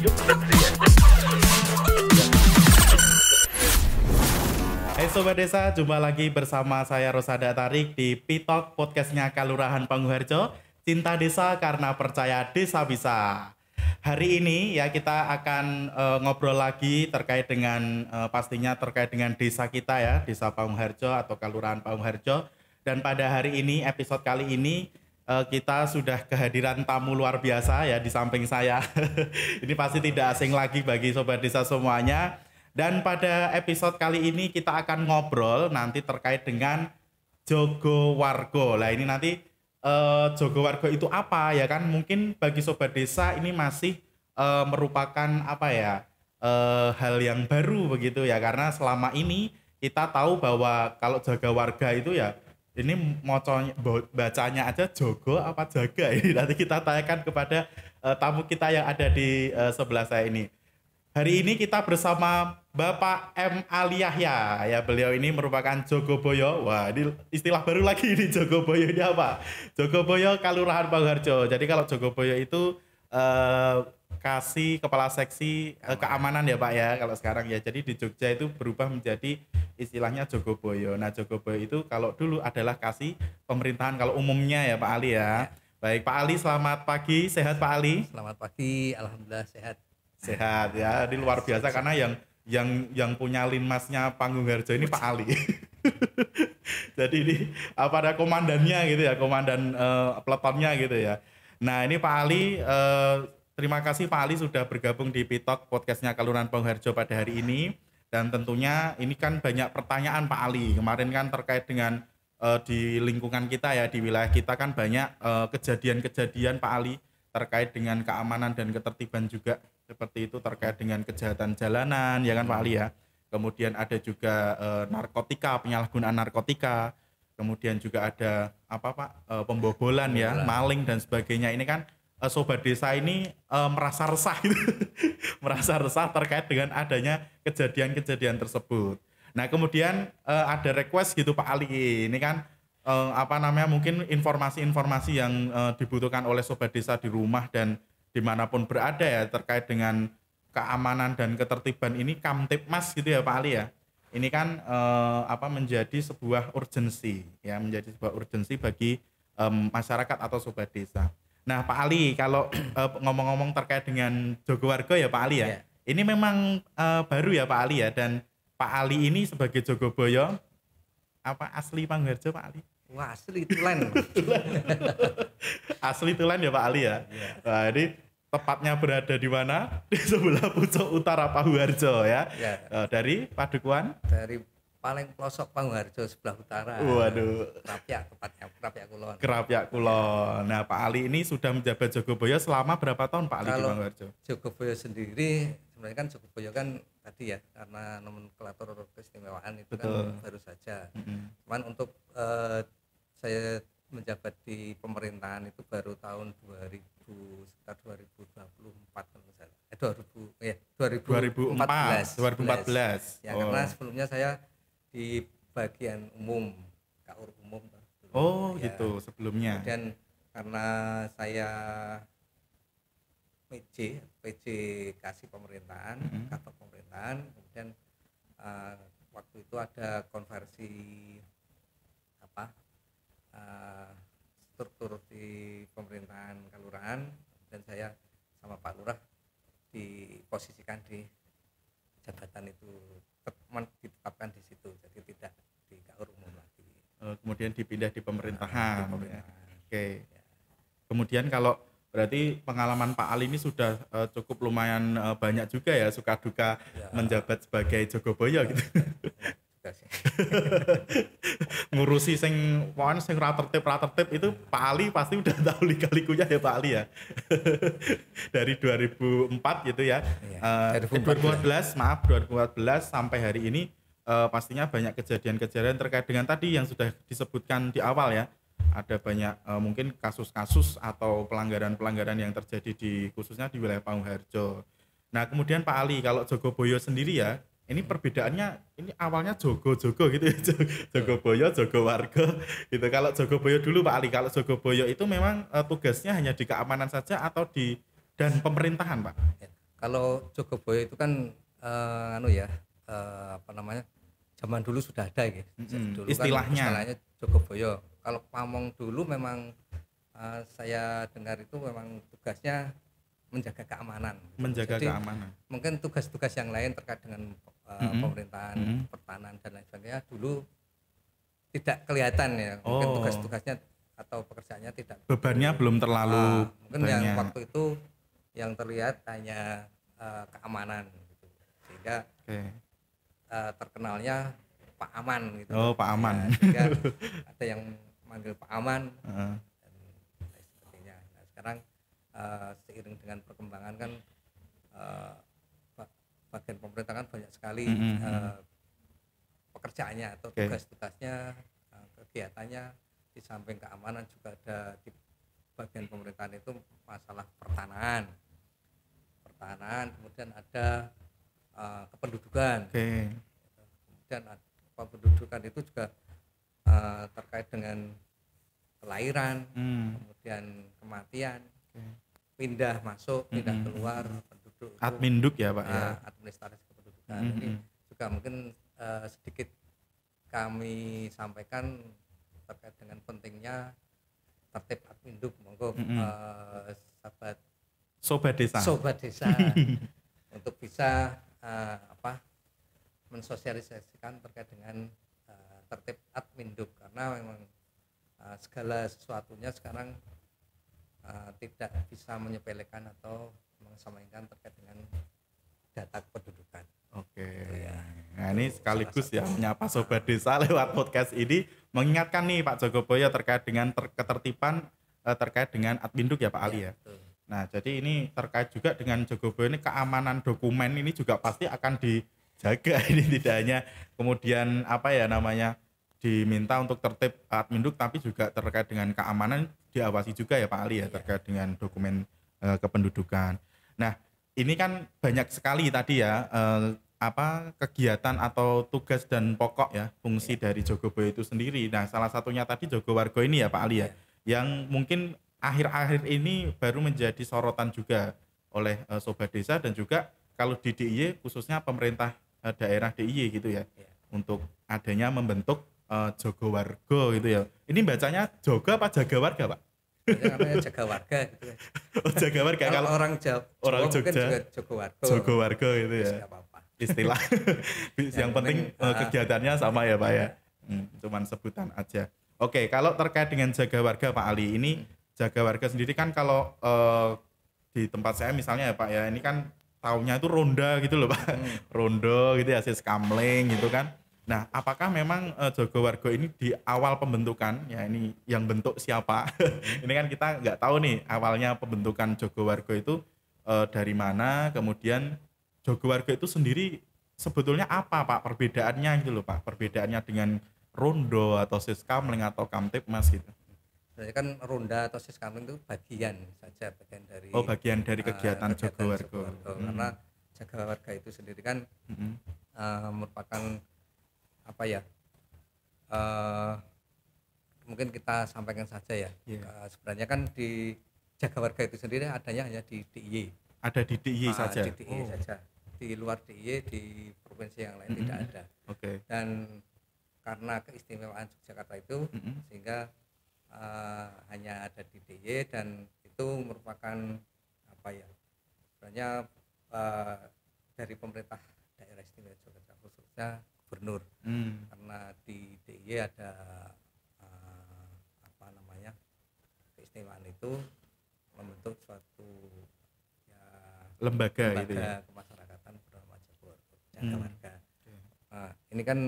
Hai Sobat Desa, jumpa lagi bersama saya Rosada Tarik di Pitok podcastnya Kalurahan Panguharjo. Cinta desa karena percaya desa bisa. Hari ini ya kita akan ngobrol lagi terkait dengan pastinya terkait dengan desa kita ya, Desa Panguharjo atau Kalurahan Panguharjo. Dan pada hari ini, episode kali ini kita sudah kehadiran tamu luar biasa ya di samping saya. Ini pasti tidak asing lagi bagi Sobat Desa semuanya. Dan pada episode kali ini kita akan ngobrol nanti terkait dengan Jogo Wargo. Nah ini nanti Jogo Wargo itu apa ya kan? Mungkin bagi Sobat Desa ini masih merupakan apa ya hal yang baru begitu ya. Karena selama ini kita tahu bahwa kalau jaga warga itu ya ini bacanya aja Jogo apa jaga. Ini nanti kita tanyakan kepada tamu kita yang ada di sebelah saya ini. Hari ini kita bersama Bapak M. Ali Yahya. Ya, beliau ini merupakan Jogoboyo. Wah, ini istilah baru lagi ini Jogoboyo ini apa? Jogoboyo Kalurahan Panguharjo. Jadi kalau Jogoboyo itu kasih kepala seksi keamanan ya Pak ya kalau sekarang ya. Jadi di Jogja itu berubah menjadi istilahnya Jogoboyo. Nah, Jogoboyo itu kalau dulu adalah kasih pemerintahan kalau umumnya ya Pak Ali ya. Baik Pak Ali, selamat pagi. Sehat Pak Ali? Selamat pagi, alhamdulillah sehat. Sehat ya, ini luar biasa karena yang punya linmasnya Panguharjo ini Pak Ali. Jadi ini apa ada komandannya gitu ya, komandan peletonnya gitu ya. Nah ini Pak Ali, terima kasih Pak Ali sudah bergabung di Pitok podcastnya Kalurahan Panguharjo pada hari ini. Dan tentunya ini kan banyak pertanyaan Pak Ali. Kemarin kan terkait dengan di lingkungan kita ya, di wilayah kita kan banyak kejadian-kejadian Pak Ali terkait dengan keamanan dan ketertiban juga. Seperti itu terkait dengan kejahatan jalanan ya kan Pak Ali ya. Kemudian ada juga narkotika, penyalahgunaan narkotika. Kemudian juga ada apa Pak pembobolan ya, maling dan sebagainya. Ini kan Sobat Desa ini merasa resah gitu. Merasa resah terkait dengan adanya kejadian-kejadian tersebut. Nah, kemudian ada request gitu Pak Ali. Ini kan mungkin informasi-informasi yang dibutuhkan oleh Sobat Desa di rumah dan dimanapun berada ya terkait dengan keamanan dan ketertiban ini Kamtibmas gitu ya Pak Ali ya. Ini kan menjadi sebuah urgensi ya, menjadi sebuah urgensi bagi masyarakat atau Sobat Desa. Nah Pak Ali kalau ngomong-ngomong terkait dengan Jogo Wargo ya Pak Ali ya. Ini memang baru ya Pak Ali ya, dan Pak Ali ini sebagai Jogoboyo apa asli Panguharjo Pak Ali? Wah asli Tulen. Asli Tulen ya Pak Ali ya. Nah, ini tepatnya berada di mana? Di sebelah pucuk utara Panguharjo ya. Dari Padukuhan? Dari paling pelosok Panguharjo sebelah utara. Waduh. Krapyak tepatnya, Krapyak Kulon. Krapyak Kulon. Nah Pak Ali ini sudah menjabat Jogoboyo selama berapa tahun Pak Ali di Panguharjo? Jogoboyo sendiri sebenarnya kan Jogoboyo kan tadi ya karena nomenklatur keistimewaan itu kan baru saja. Cuman untuk saya menjabat di pemerintahan itu baru tahun 2014 ya, karena sebelumnya saya di bagian umum KUR umum dulu, ya. Gitu sebelumnya. Kemudian karena saya PJ kasih pemerintahan, kantor pemerintahan, kemudian waktu itu ada konversi struktur di pemerintahan kelurahan, dan saya sama Pak Lurah diposisikan di jabatan itu, ditetapkan di situ, jadi tidak di KUR umum lagi. Kemudian dipindah di pemerintahan. Ya. Oke. Ya. Kemudian kalau berarti pengalaman Pak Ali ini sudah cukup lumayan banyak juga ya suka duka menjabat sebagai Jogoboyo gitu. Ngurusi sing ra tertib itu Pak Ali pasti udah tahu lika-likunya ya Pak Ali ya. Dari 2004 gitu ya. 2014 sampai hari ini pastinya banyak kejadian-kejadian terkait dengan tadi yang sudah disebutkan di awal ya. Ada banyak mungkin kasus-kasus atau pelanggaran-pelanggaran yang terjadi khususnya di wilayah Panguharjo. Nah kemudian Pak Ali kalau Jogoboyo sendiri ya, ini perbedaannya ini awalnya Jogo-Jogo gitu ya, Jogoboyo, Jogo Wargo gitu. Kalau Jogoboyo dulu Pak Ali, kalau Jogoboyo itu memang tugasnya hanya di keamanan saja atau di dan pemerintahan Pak? Kalau Jogoboyo itu kan anu ya, apa namanya, zaman dulu sudah ada ya. Dulu Istilahnya. kan istilahnya Jogoboyo. Kalau pamong dulu memang saya dengar itu memang tugasnya menjaga keamanan. Menjaga Jadi keamanan. mungkin tugas-tugas yang lain terkait dengan pemerintahan, pertahanan dan lain sebagainya dulu tidak kelihatan ya. Mungkin tugas-tugasnya atau pekerjaannya tidak, bebannya belum terlalu mungkin banyak. yang waktu itu yang terlihat hanya keamanan gitu. Sehingga terkenalnya Pak Aman gitu. Oh, Pak Aman. Ya, sehingga ada yang manggil Pak Aman dan lain sebagainya. Nah, sekarang seiring dengan perkembangan kan bagian pemerintah kan banyak sekali pekerjaannya atau tugas-tugasnya, kegiatannya. Di samping keamanan juga ada di bagian pemerintahan itu masalah pertanahan, kemudian ada kependudukan. Kemudian kependudukan itu juga terkait dengan kelahiran, kemudian kematian, pindah masuk, pindah keluar penduduk. Adminduk ya Pak ya. Administrasi kependudukan. Ini juga mungkin sedikit kami sampaikan terkait dengan pentingnya tertib adminduk. Monggo sobat desa untuk bisa mensosialisasikan terkait dengan tertib adminduk, karena memang segala sesuatunya sekarang tidak bisa menyepelekan atau mengesamakan terkait dengan data kependudukan. Oke. Nah, ini sekaligus ya menyapa sobat desa lewat podcast ini, mengingatkan nih Pak Jogoboyo terkait dengan ketertiban terkait dengan adminduk ya Pak Ali ya. Nah, jadi ini terkait juga dengan Jogoboyo ini, keamanan dokumen ini juga pasti akan dijaga. Ini tidak hanya kemudian apa ya namanya diminta untuk tertib adminduk, tapi juga terkait dengan keamanan diawasi juga ya Pak Ali ya, terkait dengan dokumen kependudukan. Nah, ini kan banyak sekali tadi ya kegiatan atau tugas dan pokok ya fungsi dari Jogoboyo itu sendiri. Nah, salah satunya tadi Jogowargo ini ya Pak Ali ya, yang mungkin akhir-akhir ini baru menjadi sorotan juga oleh sobat desa dan juga kalau di DIY khususnya pemerintah daerah DIY gitu ya, untuk adanya membentuk Jogowargo gitu ya. Ini bacanya Jogo apa Jagawarga Pak? Ya, namanya Jagawarga gitu ya. Oh, Jagawarga. Kalau orang Jawa mungkin juga Jogowargo. Jogowargo itu ya. Apa-apa. Istilah. yang penting kegiatannya sama ya Pak ya. Cuman sebutan aja. Oke, kalau terkait dengan Jagawarga Pak Ali, ini Jagawarga sendiri kan kalau di tempat saya misalnya ya Pak ya, ini kan tahunnya itu ronda gitu loh Pak. Rondo gitu ya, siskamling gitu kan. Nah, apakah memang Jogowargo ini di awal pembentukan, ya ini yang bentuk siapa? Ini kan kita nggak tahu nih awalnya pembentukan Jogowargo itu dari mana, kemudian Jogowargo itu sendiri sebetulnya apa Pak perbedaannya gitu loh Pak? Perbedaannya dengan Rondo atau Siskamling atau Kamtibmas gitu. Sebenarnya kan ronda atau siskamling itu bagian dari bagian dari kegiatan Jogowargo. Karena Jagawarga itu sendiri kan merupakan apa ya, mungkin kita sampaikan saja ya. Sebenarnya kan di Jagawarga itu sendiri adanya hanya di DIY. Ada di DIY saja? Di DIY saja. Di luar DIY, di provinsi yang lain tidak ada. Dan karena keistimewaan Yogyakarta itu sehingga hanya ada di DIY, dan itu merupakan apa ya, sebenarnya dari pemerintah daerah istimewa Yogyakarta khususnya gubernur. Karena di DIY ada keistimewaan itu membentuk suatu ya, lembaga gitu ya, kemasyarakatan bernama Jagawarga. Ini kan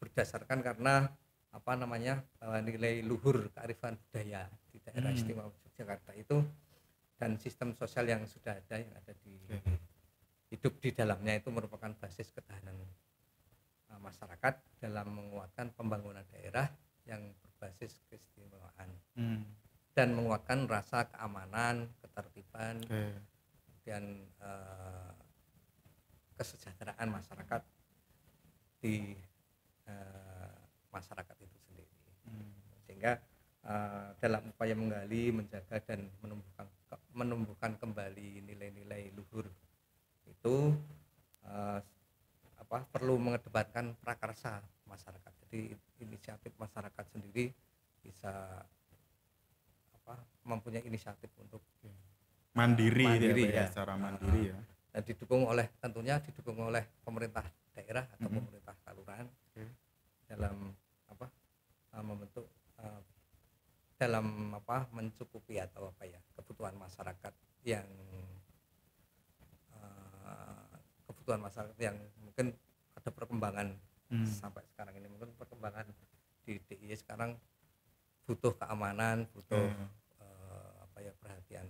berdasarkan karena bahwa nilai luhur kearifan budaya di daerah istimewa Yogyakarta itu dan sistem sosial yang sudah ada, yang ada di hidup di dalamnya, itu merupakan basis ketahanan masyarakat dalam menguatkan pembangunan daerah yang berbasis keistimewaan dan menguatkan rasa keamanan, ketertiban, kemudian kesejahteraan masyarakat di masyarakat itu sendiri. Sehingga dalam upaya menggali, menjaga dan menumbuhkan kembali nilai-nilai itu perlu mengedepankan prakarsa masyarakat. Jadi inisiatif masyarakat sendiri bisa mempunyai inisiatif untuk mandiri ya, secara mandiri ya. Dan tentunya didukung oleh pemerintah daerah atau pemerintah kelurahan dalam membentuk dalam mencukupi atau kebutuhan masyarakat yang mungkin ada perkembangan sampai sekarang ini. Mungkin perkembangan di DIY sekarang butuh keamanan, butuh perhatian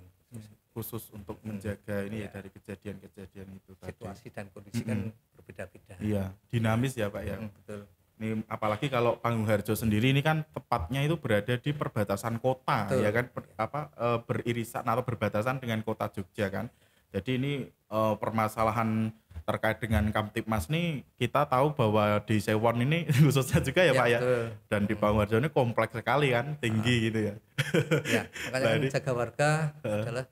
khusus untuk menjaga ini ya dari kejadian-kejadian itu situasi dan kondisi kan berbeda-beda. Iya, dinamis ya Pak ya. Betul. Ini apalagi kalau Panggung Harjo sendiri ini kan tepatnya itu berada di perbatasan kota. Betul. Ya kan beririsan atau berbatasan dengan kota Jogja kan. Jadi ini permasalahan terkait dengan Kamtipmas nih kita tahu bahwa di Sewon ini khususnya juga ya Pak ya. Dan di Panggung Harjo ini kompleks sekali kan, tinggi gitu ya. Ya, makanya jaga warga adalah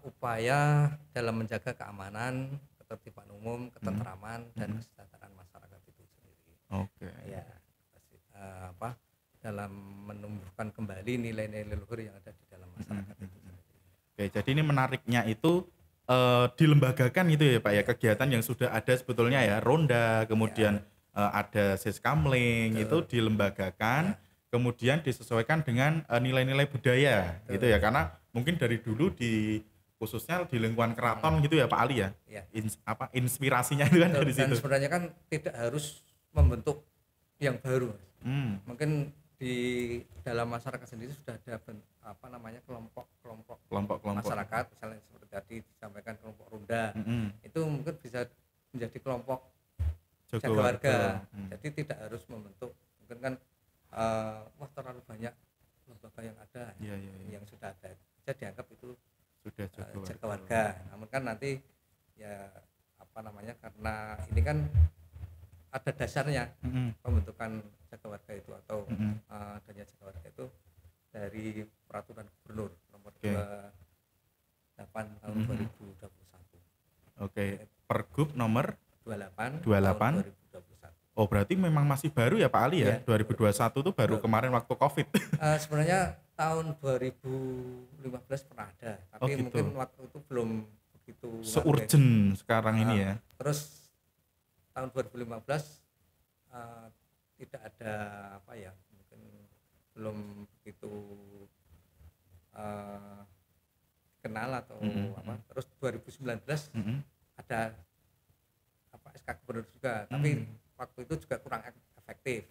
upaya dalam menjaga keamanan, ketertiban umum, ketentraman dan kesejahteraan masyarakat itu sendiri. Oke. Ya, dalam menumbuhkan kembali nilai-nilai leluhur yang ada di dalam masyarakat itu sendiri. Oke, jadi ini menariknya itu dilembagakan gitu ya Pak ya, kegiatan yang sudah ada sebetulnya ya, ronda, kemudian ada siskamling itu dilembagakan, kemudian disesuaikan dengan nilai-nilai budaya gitu ya, karena mungkin dari dulu khususnya di lingkungan keraton gitu ya Pak Ali ya, inspirasinya itu kan dari situ. Dan sebenarnya kan tidak harus membentuk yang baru, mungkin di dalam masyarakat sendiri sudah ada kelompok masyarakat, misalnya seperti tadi disampaikan kelompok ronda, itu mungkin bisa menjadi kelompok jaga warga. Jadi tidak harus membentuk, mungkin kan terlalu banyak lembaga yang ada, yang sudah ada, bisa dianggap itu sudah jaga warga. Namun kan nanti ya karena ini kan ada dasarnya pembentukan jaga warga itu atau adanya jaga warga itu dari peraturan gubernur nomor 28 tahun 2021. Oke, Pergub nomor 28 tahun 2021. Oh, berarti memang masih baru ya Pak Ali ya? 2021 itu baru kemarin waktu Covid. Sebenarnya tahun 2015 pernah ada, tapi mungkin waktu itu belum begitu se-urgent sekarang ini ya. Terus tahun 2015 tidak ada mungkin belum begitu kenal atau terus 2019 ada SK Gubernur juga, tapi waktu itu juga kurang efektif,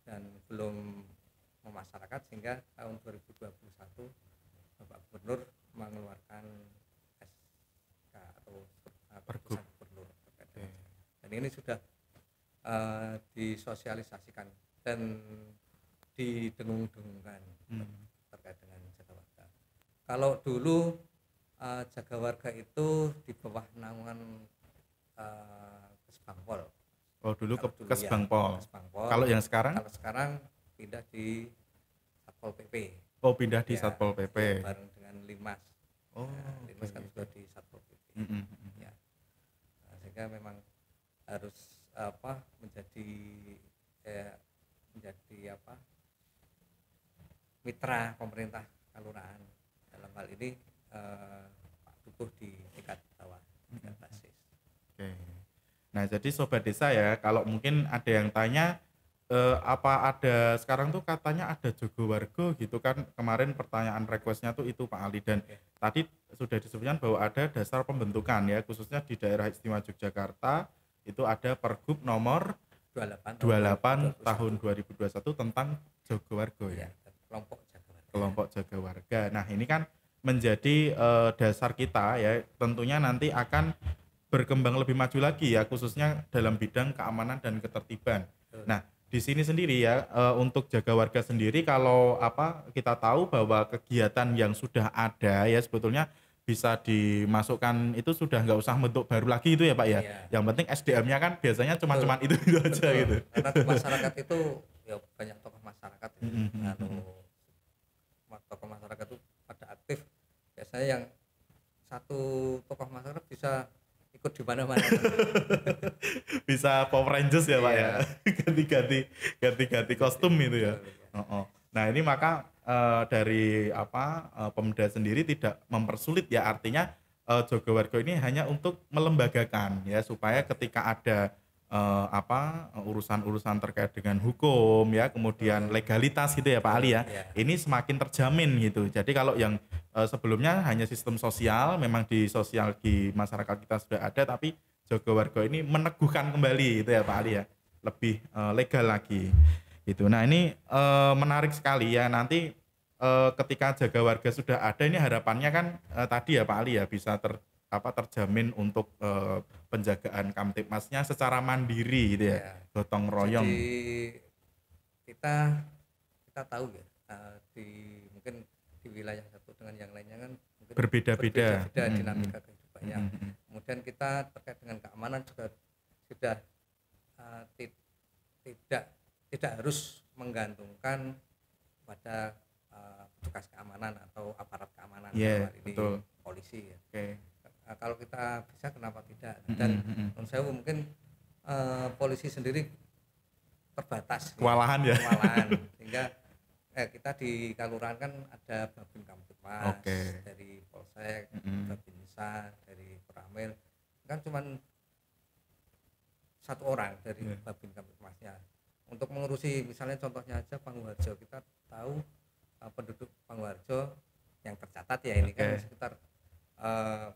dan belum memasyarakat, sehingga tahun 2021 Bapak Gubernur mengeluarkan SK atau Pergub Gubernur. Dan ini sudah disosialisasikan dan didengung-dengungkan terkait dengan jaga warga. Kalau dulu jaga warga itu di bawah naungan Kesbangpol. Oh, dulu Kesbangpol. Kalau yang sekarang? Kalau sekarang pindah di Satpol PP. Oh, pindah di Satpol PP. Bareng dengan Linmas. Oh, Linmas kan juga di Satpol PP. Ya. Sehingga memang harus menjadi mitra pemerintah kelurahan dalam hal ini butuh di tingkat bawah, tingkat basis. Oke. Nah, jadi sobat desa ya, kalau mungkin ada yang tanya apa ada sekarang tuh katanya ada Jogo Wargo gitu kan, kemarin pertanyaan requestnya tuh itu Pak Ali, dan tadi sudah disebutkan bahwa ada dasar pembentukan ya, khususnya di daerah istimewa Yogyakarta itu ada Pergub nomor 28 tahun 2021 tentang Jogo Wargo ya. Kelompok jaga warga. Nah, ini kan menjadi dasar kita ya, tentunya nanti akan berkembang lebih maju lagi ya, khususnya dalam bidang keamanan dan ketertiban. Nah, di sini sendiri ya, untuk jaga warga sendiri, kalau kita tahu bahwa kegiatan yang sudah ada ya sebetulnya bisa dimasukkan, itu sudah nggak usah bentuk baru lagi itu ya Pak ya. Yang penting SDM-nya kan biasanya cuma itu aja gitu. Karena di masyarakat itu ya banyak tokoh masyarakat itu. Tokoh masyarakat itu pada aktif, biasanya yang satu tokoh masyarakat bisa ikut di mana-mana. Bisa Power Rangers ya Pak ya, ganti-ganti kostum itu ya. Nah ini maka dari Pemda sendiri tidak mempersulit ya, artinya Jogowargo ini hanya untuk melembagakan ya, supaya ketika ada urusan-urusan terkait dengan hukum ya, kemudian legalitas gitu ya Pak Ali ya, ini semakin terjamin gitu. Jadi kalau yang sebelumnya hanya sistem sosial, memang di sosial di masyarakat kita sudah ada, tapi Jogowargo ini meneguhkan kembali itu ya Pak Ali ya, lebih legal lagi gitu. Nah ini menarik sekali ya, nanti ketika jaga warga sudah ada, ini harapannya kan tadi ya Pak Ali ya, bisa terjamin untuk penjagaan Kamtipmasnya secara mandiri gitu ya, gotong royong. Jadi kita tahu ya, mungkin di wilayah satu dengan yang lainnya kan mungkin berbeda-beda dinamika kehidupannya. Kemudian kita terkait dengan keamanan juga sudah tidak harus menggantungkan pada petugas keamanan atau aparat keamanan, ini betul. Polisi ya. Kalau kita bisa, kenapa tidak? Dan menurut saya mungkin polisi sendiri terbatas kewalahan ya, sehingga kita di Kalurahan kan ada Babin Kamtipmas, dari Polsek, Babinsa, dari Koramil, kan cuman satu orang dari Babin Kamtipmasnya untuk mengurusi, misalnya contohnya aja Pangwarjo, kita tahu penduduk Pangwarjo yang tercatat ya ini kan sekitar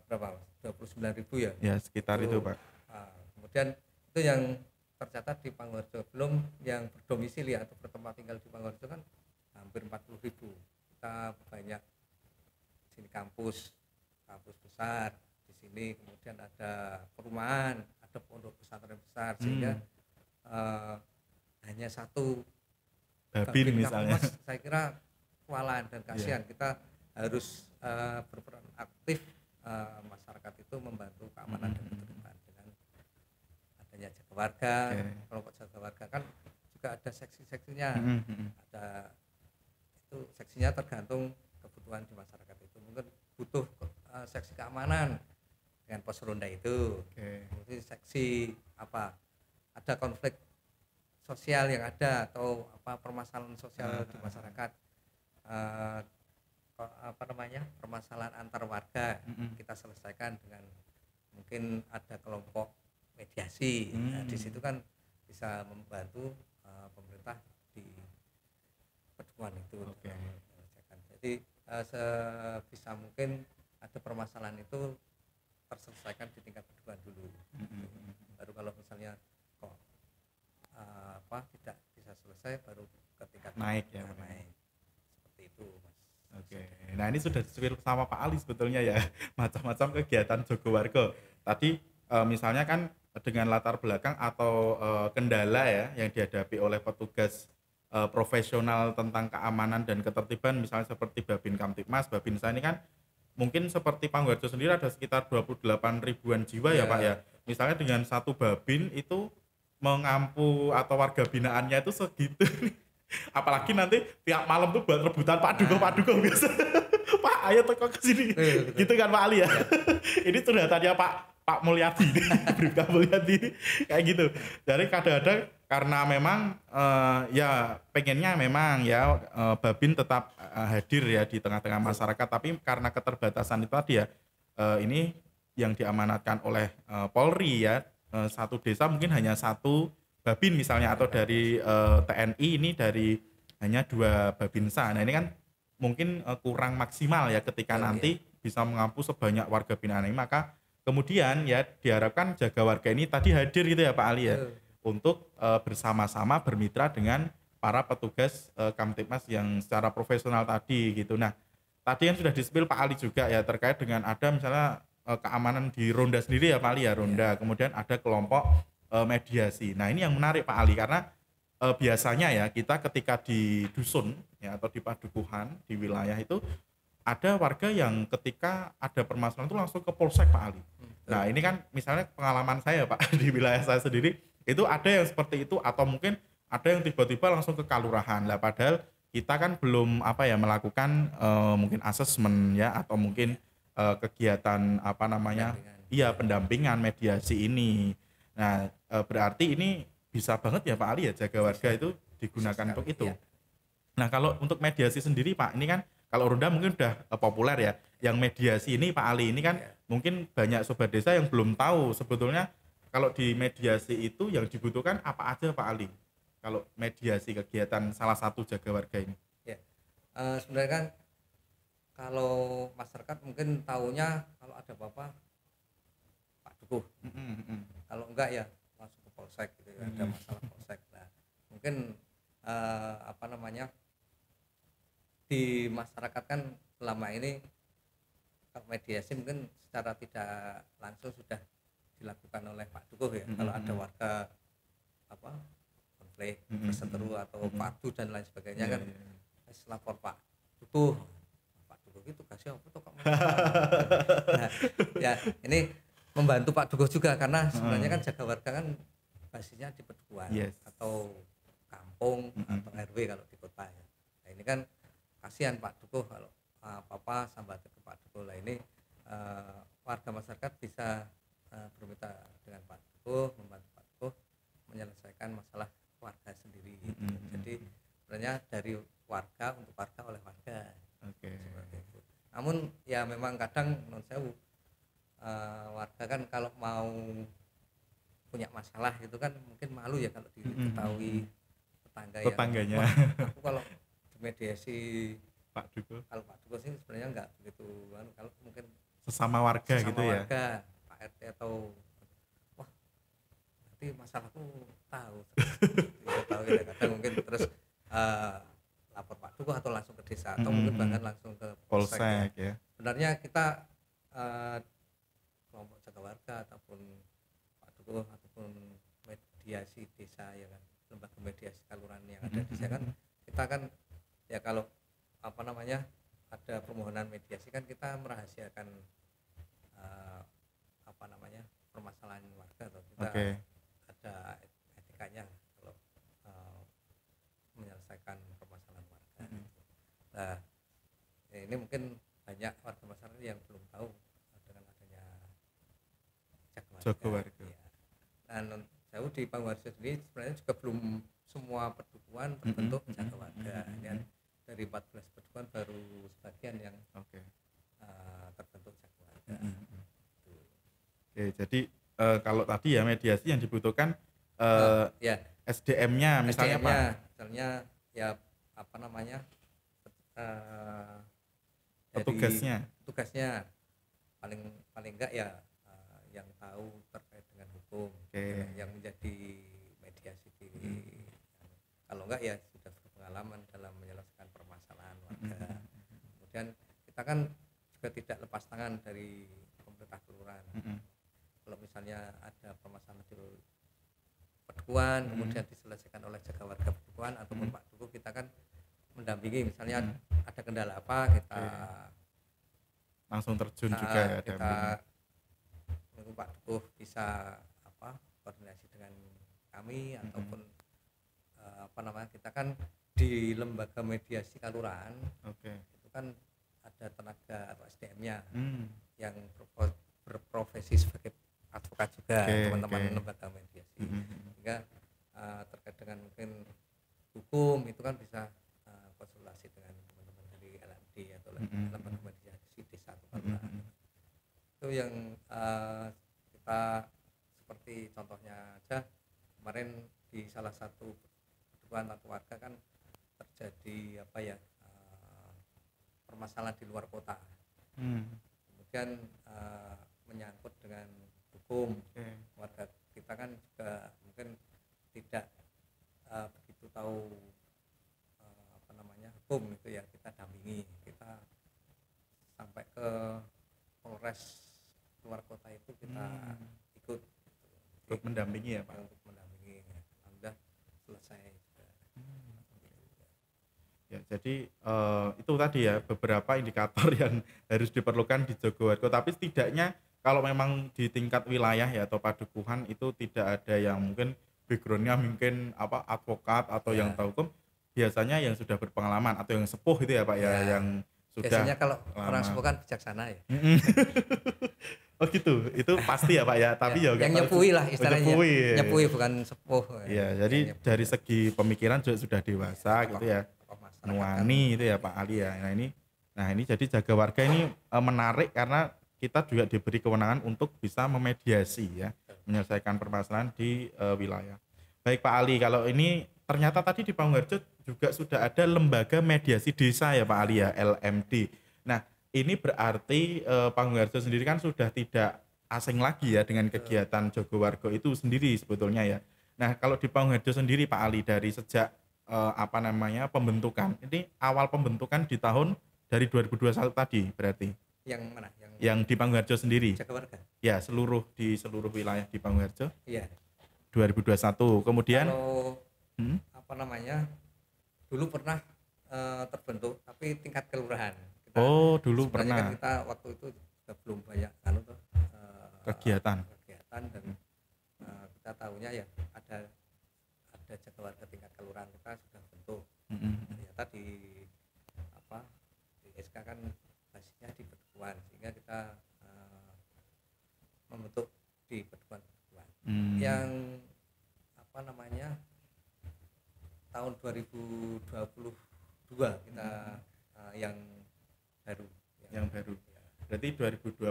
berapa Mas? 29.000 ya? Ya sekitar itu Pak. Kemudian itu yang tercatat di Pangwarjo, belum yang berdomisili atau bertempat tinggal di Pangwarjo kan hampir 40.000. Kita banyak sini kampus besar di sini, kemudian ada perumahan, ada pondok pesantren besar, sehingga hanya satu Babin misalnya, saya kira kewalahan dan kasihan. Kita harus berperan aktif, masyarakat itu membantu keamanan dan ketertiban dengan adanya jaga warga. Kelompok jaga warga kan juga ada seksi-seksinya, ada itu seksinya tergantung kebutuhan di masyarakat itu. Mungkin butuh seksi keamanan dengan pos ronda itu, kemudian seksi ada konflik sosial yang ada atau permasalahan sosial di masyarakat, permasalahan antar warga, kita selesaikan dengan mungkin ada kelompok mediasi. Nah, di situ kan bisa membantu pemerintah di pertemuan itu. Jadi sebisa mungkin ada permasalahan itu terselesaikan di tingkat pertemuan dulu. Baru kalau misalnya tidak bisa selesai, baru ke tingkat naik ya, naik. Seperti itu Mas. Nah ini sudah disebut sama Pak Ali sebetulnya ya, macam-macam kegiatan Jogowargo. Tadi misalnya kan dengan latar belakang atau kendala ya yang dihadapi oleh petugas profesional tentang keamanan dan ketertiban, misalnya seperti Babin Kamtipmas, Babinsa, ini kan mungkin seperti Pangwarjo sendiri ada sekitar 28 ribuan jiwa ya Pak ya. Misalnya dengan satu Babin itu mengampu atau warga binaannya itu segitu. Apalagi nanti tiap malam tuh buat rebutan Pak Duko biasa. Pak ayo teko ke sini. Gitu kan Pak Ali ya. Ini curhatannya Pak Mulyadi, Bribka Mulyadi kayak gitu. Jadi kadang-kadang karena memang pengennya memang ya Babin tetap hadir ya di tengah-tengah masyarakat, tapi karena keterbatasan itu tadi ya, ini yang diamanatkan oleh Polri ya, satu desa mungkin hanya satu Babin misalnya, atau dari TNI ini dari hanya 2 Babinsa. Nah ini kan mungkin kurang maksimal ya ketika nanti bisa mengampu sebanyak warga binaan ini. Maka kemudian ya diharapkan jaga warga ini tadi hadir gitu ya Pak Ali ya, untuk bersama-sama bermitra dengan para petugas Kamtipmas yang secara profesional tadi gitu. Nah tadi yang sudah di-spill Pak Ali juga ya terkait dengan ada misalnya keamanan di ronda sendiri ya Pak Ali ya, ronda, kemudian ada kelompok mediasi. Nah ini yang menarik Pak Ali, karena biasanya ya kita ketika di dusun ya atau di padukuhan di wilayah itu ada warga yang ketika ada permasalahan itu langsung ke polsek Pak Ali. Nah ini kan misalnya pengalaman saya Pak di wilayah saya sendiri itu ada yang seperti itu, atau mungkin ada yang tiba-tiba langsung ke kalurahan lah, padahal kita kan belum melakukan mungkin asesmen ya, atau mungkin kegiatan apa namanya? Iya, pendampingan mediasi ini. Nah, berarti ini bisa banget ya Pak Ali ya, jaga warga itu digunakan untuk itu. Ya. Nah, kalau untuk mediasi sendiri Pak, ini kan kalau Ronda mungkin udah populer ya. Yang mediasi ini Pak Ali ini kan mungkin banyak sobat desa yang belum tahu sebetulnya kalau di mediasi itu yang dibutuhkan apa aja Pak Ali? Kalau mediasi kegiatan salah satu jaga warga ini. Ya. Sebenarnya kan kalau masyarakat mungkin taunya kalau ada apa-apa Pak Dukuh. Kalau enggak ya langsung ke polsek gitu ya, ada masalah polsek. Nah, mungkin apa namanya? Di masyarakat kan selama ini kalau mediasi mungkin secara tidak langsung sudah dilakukan oleh Pak Dukuh ya. Kalau ada warga apa konflik berseteru atau padu dan lain sebagainya kan lapor Pak Dukuh. Pak Dukuh itu tugasnya apa tuh kamu? Nah, ya ini membantu Pak Dukuh juga karena sebenarnya kan jaga warga kan basisnya di pedukuhan atau kampung atau RW kalau di kota ya. Nah, ini kan kasihan Pak Dukuh kalau apa-apa sambat ke Pak Dukuh. Lah ini warga masyarakat bisa berminta dengan Pak Dukuh, membantu Pak Dukuh menyelesaikan masalah warga sendiri. Jadi sebenarnya dari warga untuk warga oleh warga. Seperti itu. Namun ya memang kadang menurut saya warga kan kalau mau punya masalah itu kan mungkin malu ya kalau diketahui tetangganya. Aku kalau mediasi Pak Dukuh. Kalau Pak Dukuh sih sebenarnya enggak begitu kalau mungkin sesama warga gitu ya. Warga, Pak RT atau wah nanti masalahku tahu. Tahu ya kadang mungkin terus lapor Pak Dukuh atau langsung ke desa atau mungkin bahkan langsung ke polsek ya. Sebenarnya kita kelompok jaga warga ataupun Pak Dukuh ataupun mediasi desa ya kan, lembaga mediasi kelurahan yang ada di desa kan kita kan ya kalau apa namanya ada permohonan mediasi kan kita merahasiakan apa namanya permasalahan warga atau kita ada etikanya kalau menyelesaikan permasalahan warga. Nah ini mungkin banyak warga masyarakat yang belum tahu dengan adanya jaga warga. Ya. Dan jauh di Pangwarjo sendiri sebenarnya juga belum semua pedukuhan berbentuk jaga warga. Dan dari 14 pedukuhan baru sebagian yang terbentuk jaga warga. Oke, jadi kalau tadi ya mediasi yang dibutuhkan SDM-nya misalnya SDM-nya, Pak. Misalnya ya apa namanya tugasnya paling enggak ya yang tahu terkait dengan hukum yang menjadi mediasi kalau enggak ya sudah berpengalaman dalam menyelesaikan permasalahan warga. Kemudian kita kan juga tidak lepas tangan dari pemerintah kelurahan. Kalau misalnya ada permasalahan di pedukuhan kemudian diselesaikan oleh jaga warga pedukuhan ataupun Pak Dukuh, kita kan mendampingi misalnya ada kendala apa kita langsung terjun juga ya, kita menunggu Pak Dukuh bisa koordinasi dengan kami ataupun apa namanya kita kan di lembaga mediasi kelurahan itu kan ada tenaga atau SDM-nya yang berprofesi sebagai advokat juga teman-teman lembaga mediasi sehingga terkait dengan mungkin hukum itu kan bisa konsultasi dengan teman-teman dari LMD atau lembaga mediasi desa atau kelurahan. Itu yang kita seperti contohnya aja kemarin di salah satu pedukuhan atau warga kan terjadi permasalahan di luar kota. Kemudian menyangkut dengan hukum. Warga kita kan juga mungkin tidak begitu tahu apa namanya hukum itu ya, kita dampingi, kita sampai ke Polres luar kota itu kita ikut untuk mendampingi ya Pak. Untuk mendampingi, alhamdulillah selesai juga. Ya, jadi itu tadi ya beberapa indikator yang harus diperlukan di Jogowargo. Tapi setidaknya kalau memang di tingkat wilayah ya atau padukuhan itu tidak ada yang mungkin backgroundnya mungkin advokat atau yang tahu hukum, biasanya yang sudah berpengalaman atau yang sepuh itu ya Pak ya, yang sudah biasanya kalau lama. orang sepuh kan bijaksana ya. Oh gitu, itu pasti ya Pak ya. Tapi ya yang nyepui lah istilahnya. Nyepui bukan sepuh. Iya, jadi dari segi pemikiran juga sudah dewasa gitu ya. Nuani itu ya Pak Ali ya. Nah ini jadi jaga warga ini menarik karena kita juga diberi kewenangan untuk bisa memediasi ya, menyelesaikan permasalahan di wilayah. Baik Pak Ali, kalau ini ternyata tadi di Panggung juga sudah ada lembaga mediasi desa ya Pak Ali ya, LMD. Nah ini berarti Panggung sendiri kan sudah tidak asing lagi ya dengan kegiatan Jogowargo itu sendiri sebetulnya ya. Nah kalau di Panggung sendiri Pak Ali dari sejak pembentukan, ini awal pembentukan di tahun dari 2021 tadi berarti. Yang mana? Yang di Panggung sendiri. Jaga warga. Ya, di seluruh wilayah di Panggung Iya. 2021. Kemudian kalau dulu pernah terbentuk tapi tingkat kelurahan. Dulu pernah. Kan kita waktu itu juga belum banyak kegiatan dan kita tahunya ya ada jaga warga tingkat kelurahan kita sudah bentuk. Ternyata di SK kan basisnya di Pedukuhan, sehingga kita membentuk di Pedukuhan. Yang tahun 2022 kita yang baru. Berarti 2022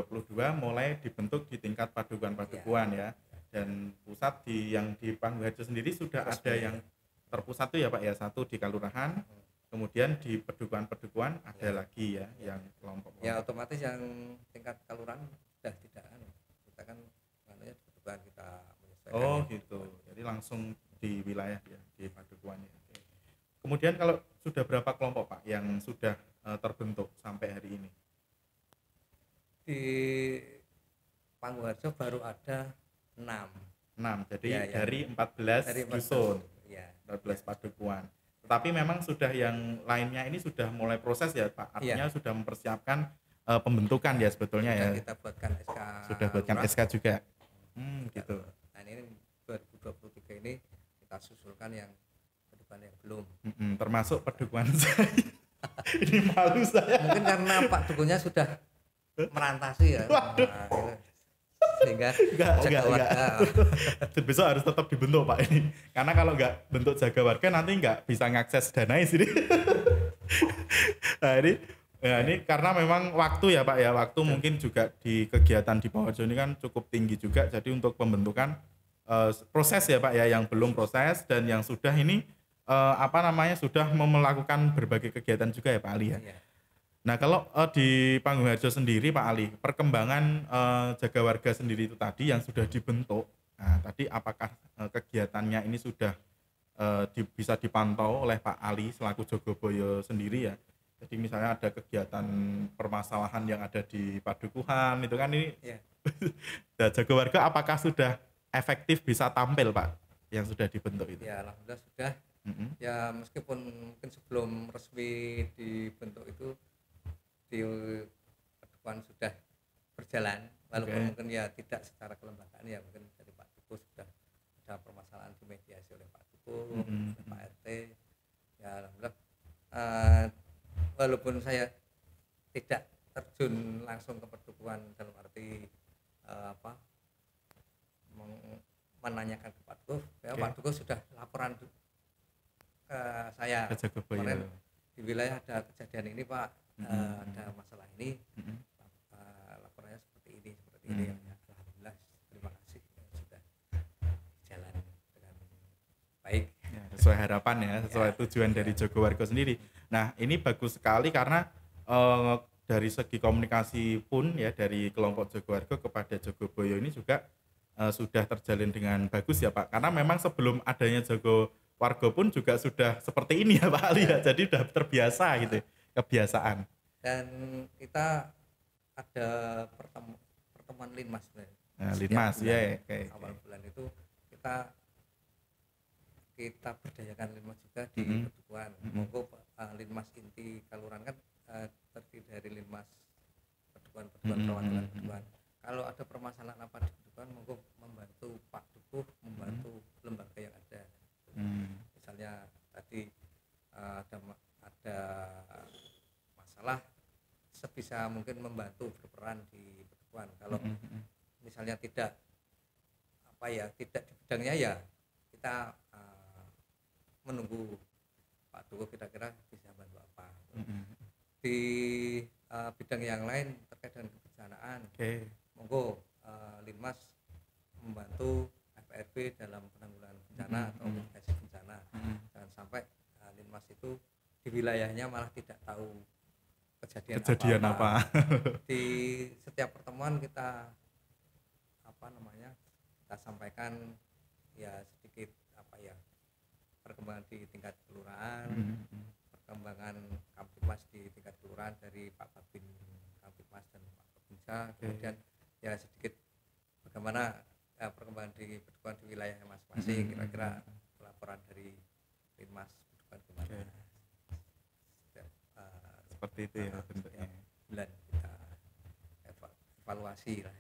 mulai dibentuk di tingkat padukuhan ya. Dan pusat yang di Panggung sendiri sudah ada yang terpusat tuh ya Pak ya, satu di kelurahan, kemudian di pedukuhan ada lagi ya yang kelompok. Ya otomatis yang tingkat kelurahan sudah tidak kita kan di pedukuhan kita menyesuaikan. Gitu. Jadi langsung di wilayah ya, di padukuhan ya. Kemudian kalau sudah berapa kelompok Pak yang sudah terbentuk sampai hari ini? Di Panggung baru ada 6. Jadi dari 14 dusun, 14 padukuhan. Tetapi memang sudah yang lainnya ini sudah mulai proses ya Pak, artinya sudah mempersiapkan pembentukan ya sebetulnya ya. Kita buatkan SK. Sudah buatkan SK juga. Gitu. Nah ini 2023 ini kita susulkan yang padukuhan yang belum. Termasuk padukuhan saya. Ini malu saya. Mungkin karena Pak Dukunnya sudah merantasi ya. Sehingga jaga warga. Besok harus tetap dibentuk Pak ini. Karena kalau nggak bentuk jaga warga nanti nggak bisa ngakses dana sini. Nah ini karena memang waktu ya Pak ya, waktu mungkin juga di kegiatan di Panggung ini kan cukup tinggi juga. Jadi untuk pembentukan proses ya Pak ya, yang belum proses dan yang sudah ini sudah melakukan berbagai kegiatan juga ya Pak Ali ya. Nah kalau di Panggung sendiri Pak Ali, perkembangan jaga warga sendiri itu tadi yang sudah dibentuk, nah tadi apakah kegiatannya ini sudah bisa dipantau oleh Pak Ali selaku Jogoboyo sendiri ya? Jadi misalnya ada kegiatan permasalahan yang ada di padukuhan itu kan ini, nah, jaga warga apakah sudah efektif bisa tampil Pak yang sudah dibentuk itu? Ya alhamdulillah sudah. Ya meskipun mungkin sebelum resmi dibentuk itu di padukuhan sudah berjalan, walaupun mungkin ya tidak secara kelembagaan ya, mungkin dari Pak Dukuh sudah ada permasalahan dimediasi oleh Pak Dukuh, Pak RT. Ya alhamdulillah walaupun saya tidak terjun langsung ke padukuhan dalam arti menanyakan ke Pak Dukuh, Pak Dukuh sudah laporan ke saya kemarin di wilayah ada kejadian ini Pak, ada masalah ini, laporannya seperti ini ya. Alhamdulillah, terima kasih sudah jalan dengan baik ya, sesuai harapan ya, sesuai tujuan dari Jogowargo sendiri. Nah ini bagus sekali karena dari segi komunikasi pun ya, dari kelompok Jogowargo kepada Jogoboyo ini juga sudah terjalin dengan bagus ya Pak, karena memang sebelum adanya Jogowargo pun juga sudah seperti ini ya Pak Ali ya, jadi sudah terbiasa gitu, kebiasaan. Dan kita ada pertemuan Linmas sebenarnya. Nah, Linmas ya, awal bulan itu kita berdayakan Linmas juga di Pedukuhan. Monggo Linmas inti kelurahan kan terdiri dari Linmas Pedukuhan perwakilan Pedukuhan. Kalau ada permasalahan apa di Pedukuhan, monggo membantu Pak Dukuh, membantu lembaga yang ada. Misalnya tadi ada masalah bisa mungkin membantu berperan di Pedukuhan. Kalau misalnya tidak tidak di bidangnya, ya kita menunggu Pak Duko kira-kira bisa bantu apa. Di bidang yang lain terkait dengan kebencanaan, monggo Linmas membantu FRB dalam penanggulangan bencana atau mitigasi bencana. Jangan sampai Linmas itu di wilayahnya malah tidak tahu kejadian apa. Di setiap pertemuan kita kita sampaikan ya sedikit perkembangan di tingkat kelurahan, perkembangan Kamtipmas di tingkat kelurahan dari Pak Babin Kamtipmas dan Pak Babinsa, kemudian ya sedikit bagaimana perkembangan di Pedukuhan di wilayah masing-masing, kira-kira laporan dari Linmas Pedukuhan gimana. Seperti itu ya bentuknya. Bulan kita evaluasi lah.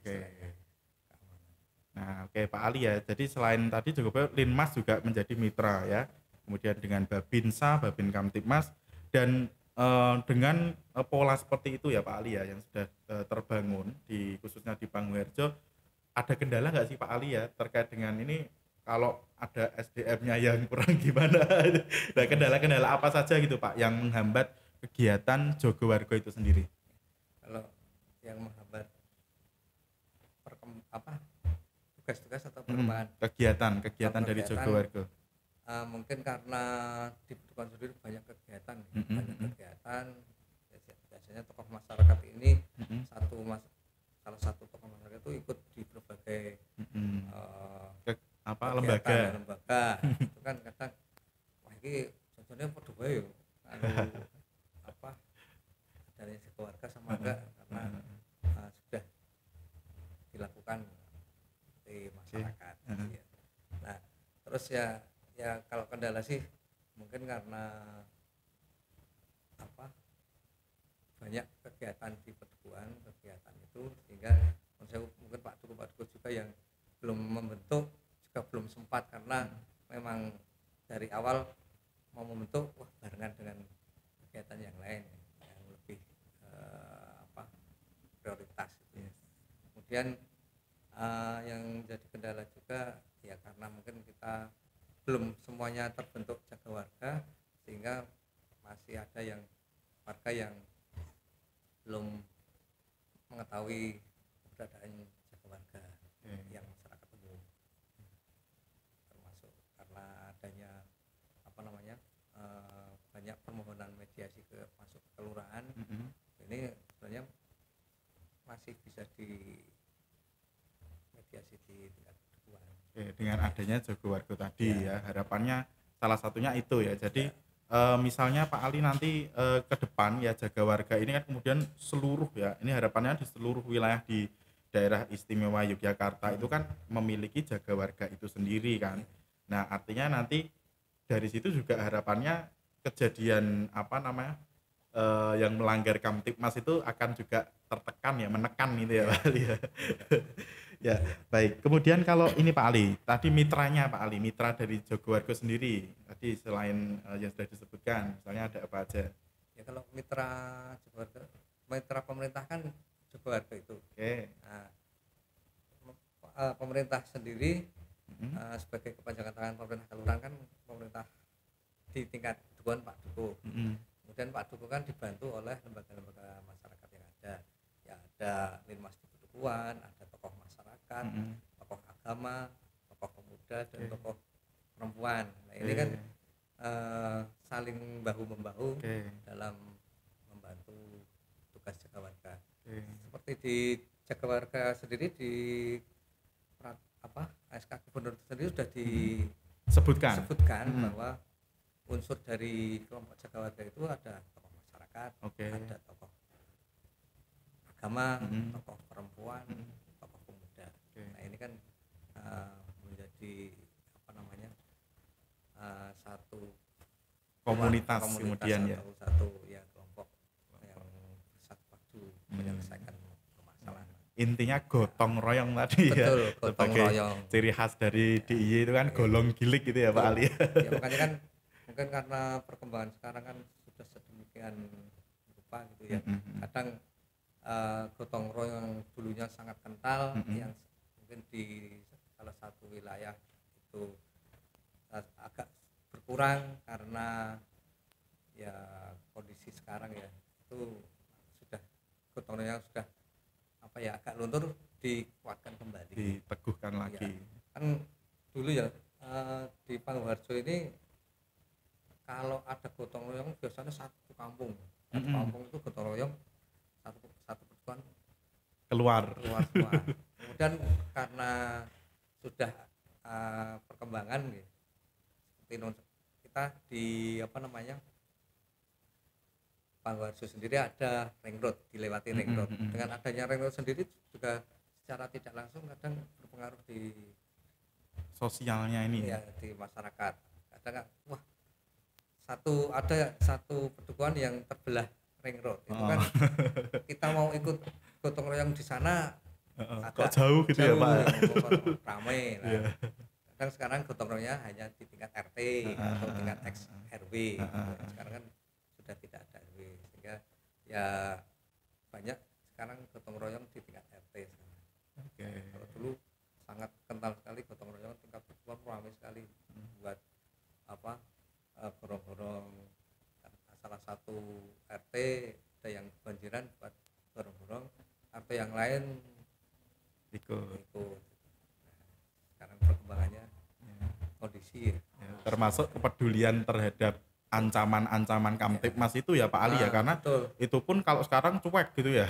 Nah, Pak Ali ya. Jadi selain tadi juga Linmas juga menjadi mitra ya. Kemudian dengan Babinsa, Babin Kamtipmas, dan dengan pola seperti itu ya Pak Ali ya yang sudah terbangun khususnya di Panghuharjo, ada kendala nggak sih Pak Ali ya terkait dengan ini, kalau ada SDM-nya yang kurang gimana? Nah, kendala-kendala apa saja gitu Pak yang menghambat kegiatan Jogowargo itu sendiri? Kalau yang menghambat tugas-tugas atau perkembangan kegiatan dari Jogowargo, mungkin karena di Pedukuhan sendiri banyak kegiatan, biasanya tokoh masyarakat ini salah satu tokoh masyarakat itu ikut di berbagai lembaga itu kan kadang ini contohnya podo wae yo dari keluarga sama enggak, karena sudah dilakukan di masyarakat. Nah, terus ya kalau kendala sih mungkin karena banyak kegiatan di Pedukuhan, kegiatan itu sehingga mungkin Pak Duko juga yang belum membentuk juga belum sempat, karena memang dari awal mau membentuk barengan dengan kegiatan yang lain yang lebih prioritas gitu. Kemudian yang jadi kendala juga ya karena mungkin kita belum semuanya terbentuk jaga warga, sehingga masih ada warga yang belum mengetahui keberadaan jaga warga yang masyarakat umum, termasuk karena adanya banyak permohonan mediasi masuk ke kelurahan. Ini sebenarnya masih bisa di mediasi di tingkat Pedukuhan. Dengan adanya Jogowargo tadi ya, harapannya salah satunya itu ya. Jadi misalnya Pak Ali nanti ke depan ya jaga warga ini kan kemudian seluruh ya, ini harapannya di seluruh wilayah di daerah istimewa Yogyakarta itu kan memiliki jaga warga itu sendiri kan. Nah, artinya nanti dari situ juga harapannya kejadian yang melanggar Kamtipmas itu akan juga tertekan ya, menekan itu ya Pak Ali ya. Ya, baik. Kemudian kalau ini Pak Ali, tadi mitranya Pak Ali, mitra dari Jogowargo sendiri, tadi selain yang sudah disebutkan, misalnya ada apa aja? Ya kalau mitra Jogowargo, mitra pemerintah kan Jogowargo itu. Nah, pemerintah sendiri sebagai kepanjangan tangan pemerintah kelurahan kan pemerintah di tingkat Pedukuhan Pak Duko. Kemudian Pak Duko kan dibantu oleh lembaga-lembaga masyarakat yang ada. Ya ada Linmas di Pedukuhan, ada tokoh masyarakat, tokoh agama, tokoh pemuda dan tokoh perempuan. Nah, ini kan saling bahu membahu dalam membantu tugas jaga warga. Seperti di jaga warga sendiri di SK Gubernur sendiri sudah disebutkan bahwa unsur dari kelompok jaga warga itu ada tokoh masyarakat, ada tokoh agama, tokoh perempuan, tokoh pemuda. Nah ini kan menjadi satu komunitas kemudian ya, satu ya kelompok yang bersatu padu menyelesaikan permasalahan. Intinya gotong royong tadi. Betul, ya gotong sebagai royong. ciri khas dari DIY itu kan golong gilik gitu ya Pak Ali. Ya makanya kan mungkin karena perkembangan sekarang kan sudah sedemikian rupa gitu ya. Kadang gotong royong dulunya sangat kental, Mm-mm. yang mungkin di salah satu wilayah itu agak berkurang karena ya kondisi sekarang ya itu sudah gotong royong sudah apa ya agak luntur, dikuatkan kembali, Diteguhkan ya lagi. kan dulu ya di Pangharjo ini kalau ada gotong royong biasanya satu kampung Mm-mm. itu gotong royong satu satu persatuan Keluar. keluar semua. Kemudian karena sudah perkembangan ya, seperti kita di apa namanya Pangharjo sendiri ada ring road, dilewati ring Mm-mm, road. mm-mm. Dengan adanya ring road sendiri juga secara tidak langsung kadang berpengaruh di Sosialnya ini. ya di masyarakat. Kadang wah ada satu pedukuhan yang terbelah ring road itu kan, Oh. kita mau ikut gotong royong di sana Kok agak jauh gitu ya, Pak? ramai lah. Iya. Kadang sekarang gotong royongnya hanya di tingkat RT atau tingkat RW gitu. Sekarang kan sudah tidak ada RW, sehingga ya banyak sekarang gotong royong di tingkat RT sekarang. Oke. Kalau dulu sangat kental sekali gotong royong, tingkat pertemuan ramai sekali buat apa gorong-gorong. Salah satu RT ada yang banjiran buat gorong-gorong, RT yang lain Ikut. ikut. Sekarang perkembangannya kondisi ya. Termasuk kepedulian terhadap ancaman-ancaman Kamtipmas itu ya Pak Ali ya, karena betul. itu pun kalau sekarang cuek gitu ya.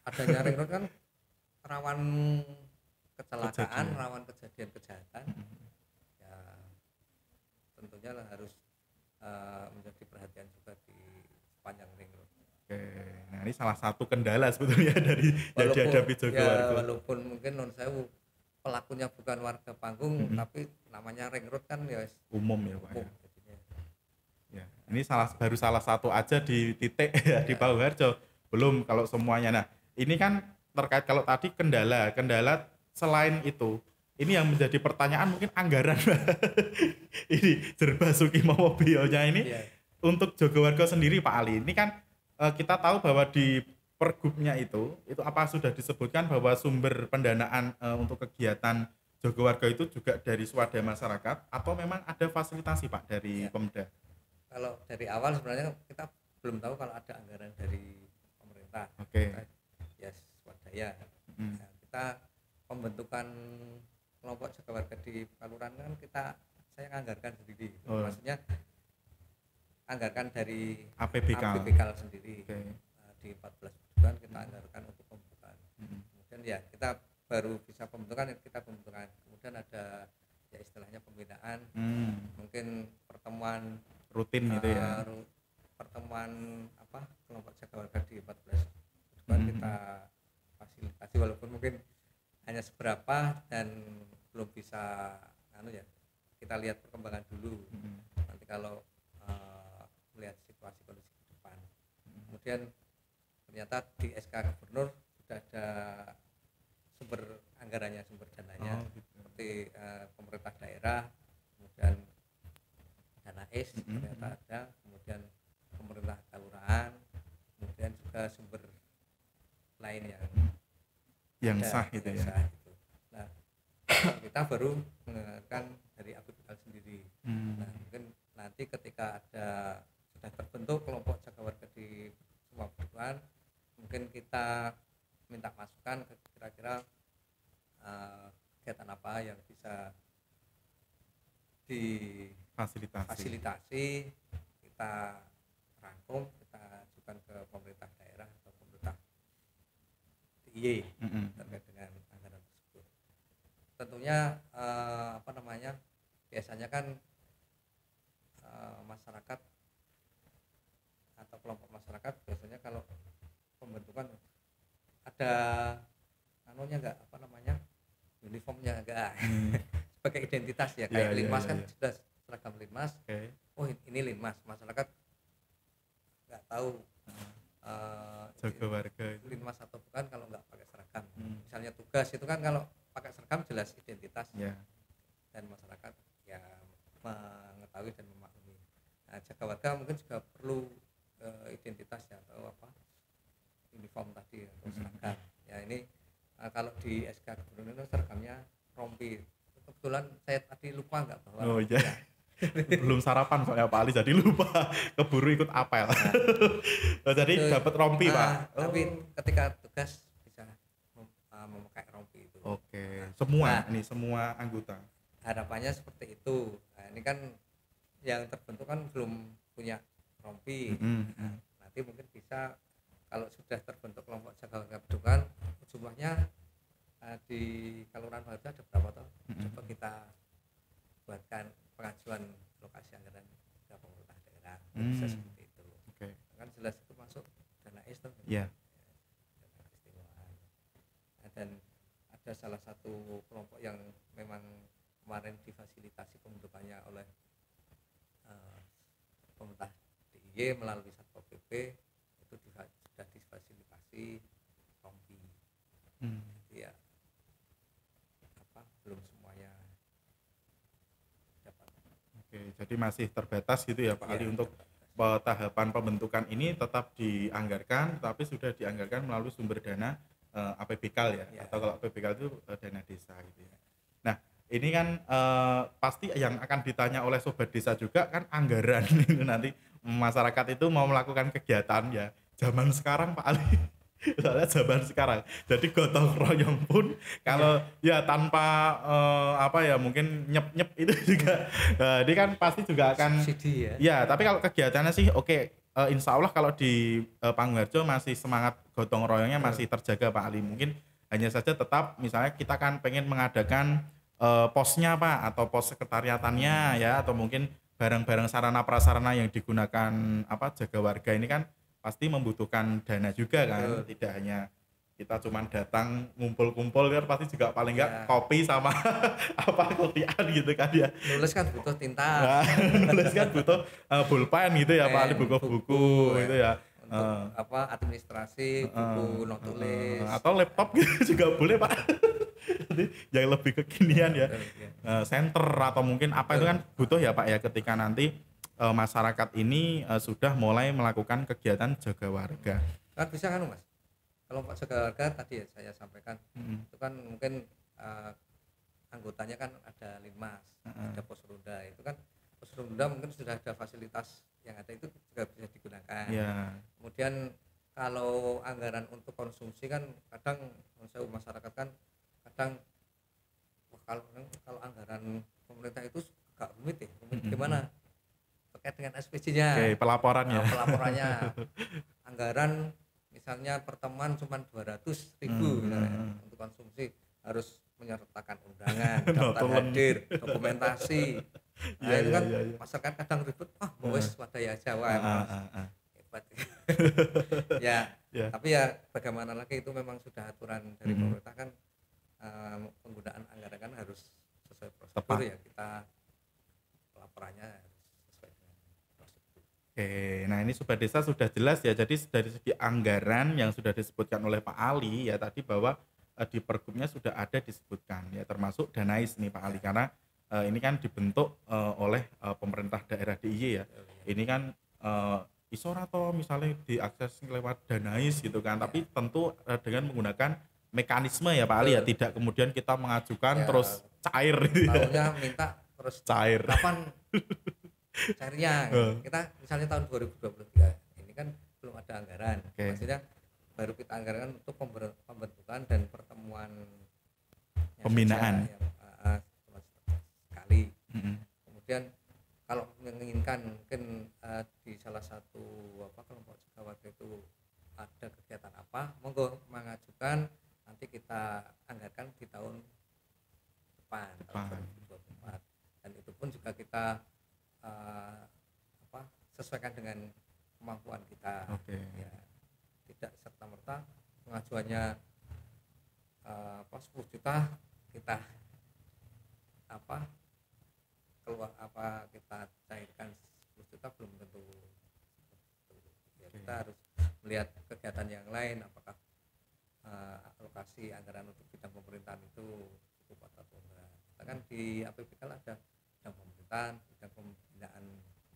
Adanya ring road kan rawan kecelakaan, Kejadian. rawan kejadian kejahatan. Ya tentunya lah harus menjadi perhatian juga di sepanjang ring road. Oke. Nah, ini salah satu kendala sebetulnya dari yang dihadapi Jogowargo. Walaupun mungkin non sewu pelakunya bukan warga Panggung, tapi namanya ring road kan ya Umum ya Pak ya. umum jadinya. Ya, ini baru salah satu aja di titik ya, di Pangharjo. Belum kalau semuanya. Nah, ini kan terkait kalau tadi kendala selain itu, ini yang menjadi pertanyaan mungkin anggaran. Ini Jerbasuki Momobionya ini Iya. untuk Jogowargo sendiri Pak Ali. Ini kan kita tahu bahwa di pergubnya itu apa sudah disebutkan bahwa sumber pendanaan untuk kegiatan Jogowargo itu juga dari swadaya masyarakat atau memang ada fasilitasi Pak dari Pemda? Kalau dari awal sebenarnya kita belum tahu kalau ada anggaran dari pemerintah. Oke. Ya swadaya. Nah, kita pembentukan kelompok jaga warga di Kalurahan kan saya anggarkan sendiri. Maksudnya anggarkan dari APBK sendiri. Di 14 bulan kita anggarkan untuk pembentukan. Kemudian ya kita baru bisa pembentukan, kemudian ada ya istilahnya pembinaan, mungkin pertemuan rutin gitu ya, pertemuan kelompok jaga warga di 14 bulan kita fasilitasi, walaupun mungkin hanya seberapa dan belum bisa kita lihat perkembangan dulu. Nanti kalau melihat situasi kondisi ke depan, kemudian ternyata di SK Gubernur sudah ada sumber anggarannya, sumber dananya, seperti pemerintah daerah, kemudian dana ternyata ada, kemudian pemerintah kelurahan, kemudian juga sumber lain yang sah gitu ya. Gitu. Nah, kita baru menganggarkan dari APBK sendiri. Nah, mungkin nanti ketika sudah terbentuk kelompok jaga warga di semua perguruan, mungkin kita minta masukan kira-kira kegiatan apa yang bisa difasilitasi, kita rangkum, kita ajukan ke pemerintah daerah atau pemerintah DIY terkait dengan anggaran tersebut. Tentunya biasanya kan masyarakat atau kelompok masyarakat biasanya kalau pembentukan ada uniformnya enggak sebagai identitas ya, kayak Linmas kan sudah seragam Linmas. Oh ini Linmas, masyarakat nggak tahu Jogowargo Linmas atau bukan kalau nggak pakai seragam. Misalnya tugas itu kan kalau pakai seragam jelas identitas, dan masyarakat ya mengetahui dan memahami. Nah, jaga warga mungkin juga perlu identitas ya, atau uniform tadi atau seragam. Ya ini kalau di SK Gubernur itu seragamnya rompi. Kebetulan saya tadi lupa nggak bawa. Oh iya. Belum sarapan soalnya Pak Ali jadi lupa, keburu ikut apel. Jadi dapat rompi Pak. Tapi ketika tugas bisa memakai rompi itu. Oke. Semua ini semua anggota. Harapannya seperti itu. Nah, ini kan yang terbentuk kan belum punya rompi. Nanti mungkin bisa kalau sudah terbentuk kelompok jaga warga Bedungan, jumlahnya di Kelurahan Paharjo ada berapa toh? Coba kita buatkan pengajuan lokasi anggaran ke pemerintah daerah. Bisa seperti itu. Kan jelas itu masuk dana es toh. Iya. Dana keistimewaan. Dan ada salah satu kelompok yang memang kemarin difasilitasi pembentukannya oleh pemerintah DIY melalui Satpol PP itu sudah difasilitasi rompi. Jadi ya belum semuanya dapat. Oke, jadi masih terbatas gitu ya Pak Ali untuk tahapan pembentukan ini tetap dianggarkan, tapi sudah dianggarkan melalui sumber dana APBK ya, atau kalau APBK itu dana desa gitu ya. Nah ini kan pasti yang akan ditanya oleh sobat desa juga kan anggaran itu nanti masyarakat itu mau melakukan kegiatan ya zaman sekarang Pak Ali. Soalnya zaman sekarang jadi gotong royong pun kalau ya tanpa apa ya mungkin nyep itu juga ini kan pasti juga akan subsidi ya tapi kalau kegiatannya sih oke, insya Allah kalau di Pangharjo masih semangat gotong royongnya masih terjaga Pak Ali. Mungkin hanya saja tetap misalnya kita kan pengen mengadakan posnya Pak atau pos sekretariatannya ya, atau mungkin barang-barang sarana prasarana yang digunakan apa jaga warga ini kan pasti membutuhkan dana juga kan. Tidak hanya kita cuman datang ngumpul-kumpul kan pasti juga paling enggak kopi sama apa kopian gitu kan ya. Nulis kan butuh tinta. Nah, nulis kan butuh pulpen gitu ya Pak Ali, buku gitu ya. Untuk apa administrasi, buku not tulis atau laptop gitu juga boleh Pak. Jadi yang lebih kekinian ya. Center atau mungkin apa itu kan butuh ya Pak ya ketika nanti masyarakat ini sudah mulai melakukan kegiatan jaga warga. Kan bisa kan Mas, kelompok jaga warga tadi ya saya sampaikan itu kan mungkin anggotanya kan ada linmas, ada pos ronda. Itu kan pos ronda mungkin sudah ada fasilitas yang ada itu juga bisa digunakan. Kemudian kalau anggaran untuk konsumsi kan kadang masyarakat kan kadang kalau anggaran pemerintah itu agak rumit ya, gimana terkait dengan SPJ-nya. Pelaporannya. Pelaporannya anggaran misalnya pertemuan cuma 200.000 untuk konsumsi harus menyertakan undangan, daftar hadir, dokumentasi. Nah itu kan masyarakat kadang ribut, wes wadaya Jawa hebat. Tapi ya bagaimana lagi itu memang sudah aturan dari pemerintah kan, penggunaan anggaran kan harus sesuai prosedur ya, kita pelaporannya sesuai dengan prosedur. Oke, nah ini sobat desa sudah jelas ya. Jadi dari segi anggaran yang sudah disebutkan oleh Pak Ali ya tadi bahwa di pergubnya sudah ada disebutkan ya, termasuk Danais nih Pak Ali karena ini kan dibentuk oleh pemerintah daerah DIY ya. Ini kan isor atau misalnya diakses lewat Danais gitu kan, tapi tentu dengan menggunakan mekanisme ya Pak Ali ya, tidak kemudian kita mengajukan terus cair gitu ya. Minta terus cair. Kapan cairnya? Kita misalnya tahun 2023 ini kan belum ada anggaran. Maksudnya baru kita anggarkan untuk pembentukan dan pertemuan pembinaan sekali. Kemudian kalau menginginkan mungkin di salah satu kelompok jaga warga itu ada kegiatan apa, monggo mengajukan, nanti kita anggarkan di tahun depan. Tahun 2024. Dan itu pun juga kita sesuaikan dengan kemampuan kita. Ya, tidak serta merta pengajuannya 10 juta kita keluar kita cairkan 10 juta belum tentu ya, kita harus melihat kegiatan yang lain apakah alokasi anggaran untuk bidang pemerintahan itu cukup atau enggak. Kita kan di APBK ada bidang pemerintahan, bidang pembinaan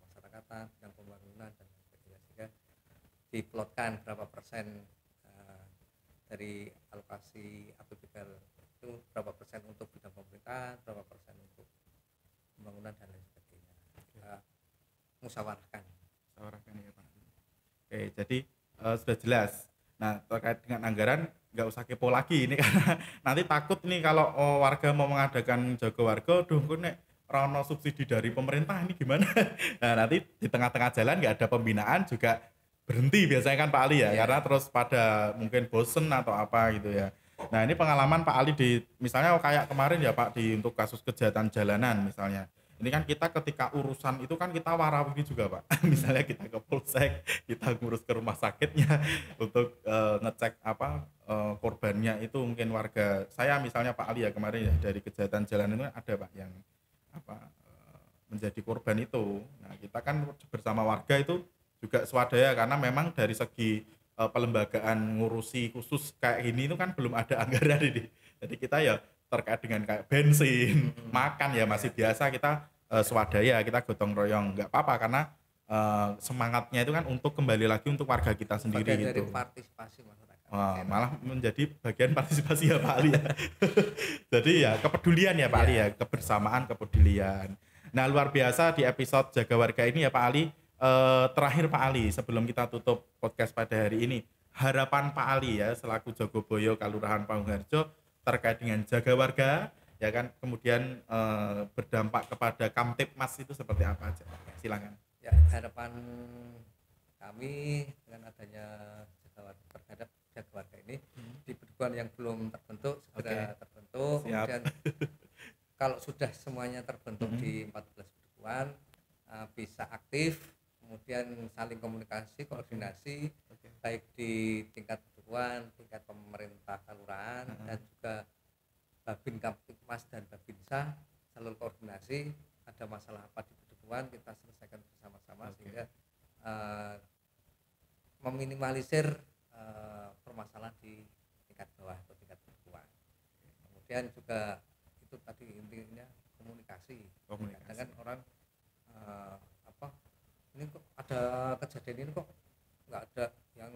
masyarakatan, bidang pembangunan dan sebagainya, sehingga diplotkan berapa persen dari alokasi APBD itu berapa persen untuk bidang pemerintah, berapa persen untuk pembangunan dan lain sebagainya. Kita musyawarahkan ya Pak. Oke, jadi sudah jelas. Nah, terkait dengan anggaran nggak usah kepo lagi ini karena nanti takut nih kalau warga mau mengadakan jaga warga, duh kok nek rono subsidi dari pemerintah ini gimana? Nah, nanti di tengah-tengah jalan nggak ada pembinaan juga berhenti biasanya kan Pak Ali ya, karena terus pada mungkin bosen atau apa gitu ya. Nah, ini pengalaman Pak Ali di misalnya kayak kemarin ya Pak di untuk kasus kejahatan jalanan misalnya. Ini kan kita ketika urusan itu kan kita warawiri juga Pak. Misalnya kita ke polsek, kita ngurus ke rumah sakitnya untuk ngecek apa korbannya itu mungkin warga. Saya misalnya Pak Ali ya kemarin ya dari kejahatan jalanan itu ada Pak yang apa menjadi korban itu. Nah, kita kan bersama warga itu juga swadaya karena memang dari segi pelembagaan ngurusi khusus kayak gini itu kan belum ada anggaran ini. Jadi kita ya terkait dengan kayak bensin, makan ya masih biasa kita swadaya, kita gotong royong, nggak apa-apa karena semangatnya itu kan untuk kembali lagi untuk warga kita sendiri bagian gitu. dari partisipasi masyarakat. Malah menjadi bagian partisipasi ya Pak Ali ya. Jadi ya kepedulian ya Pak Ali ya, kebersamaan, kepedulian. Nah, luar biasa di episode Jaga Warga ini ya Pak Ali. Terakhir Pak Ali, sebelum kita tutup podcast pada hari ini, harapan Pak Ali ya selaku Jogoboyo Kalurahan Pangungharjo terkait dengan jaga warga ya kan, kemudian berdampak kepada Kamtibmas itu seperti apa aja? Silakan. Ya, harapan kami dengan adanya terhadap jaga warga ini di pedukuhan yang belum terbentuk segera terbentuk. Siap. Kemudian kalau sudah semuanya terbentuk di 14 pedukuhan bisa aktif, kemudian saling komunikasi, koordinasi baik di tingkat pedukuhan, tingkat pemerintah kelurahan dan juga Babin Kamtibmas dan Babinsa selalu koordinasi, ada masalah apa di pedukuhan kita selesaikan bersama-sama sehingga meminimalisir permasalahan di tingkat bawah atau tingkat pedukuhan. Kemudian juga itu tadi intinya komunikasi. Kadang kan orang ini kok ada kejadian ini kok nggak ada yang